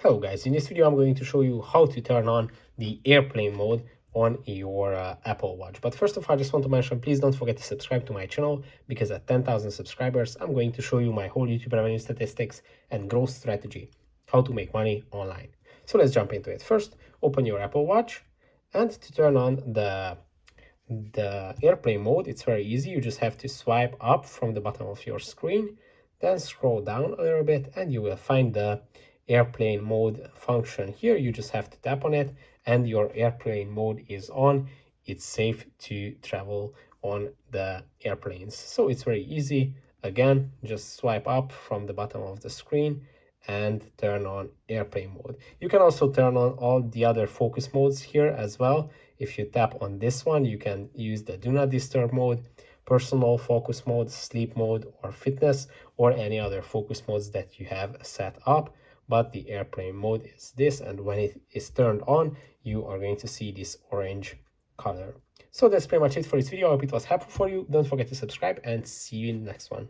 Hello guys, in this video I'm going to show you how to turn on the airplane mode on your Apple Watch. But first of all, I just want to mention, please don't forget to subscribe to my channel, because at 10,000 subscribers, I'm going to show you my whole YouTube revenue statistics and growth strategy, how to make money online. So let's jump into it. First, open your Apple Watch, and to turn on the airplane mode, it's very easy. You just have to swipe up from the bottom of your screen, then scroll down a little bit, and you will find the airplane mode function here. You just have to tap on it and your airplane mode is on. It's safe to travel on the airplanes. So it's very easy. Again, just swipe up from the bottom of the screen and turn on airplane mode. You can also turn on all the other focus modes here as well. If you tap on this one, you can use the do not disturb mode, personal focus mode, sleep mode, or fitness, or any other focus modes that you have set up. But the airplane mode is this, and when it is turned on, you are going to see this orange color. So that's pretty much it for this video. I hope it was helpful for you. Don't forget to subscribe, and see you in the next one.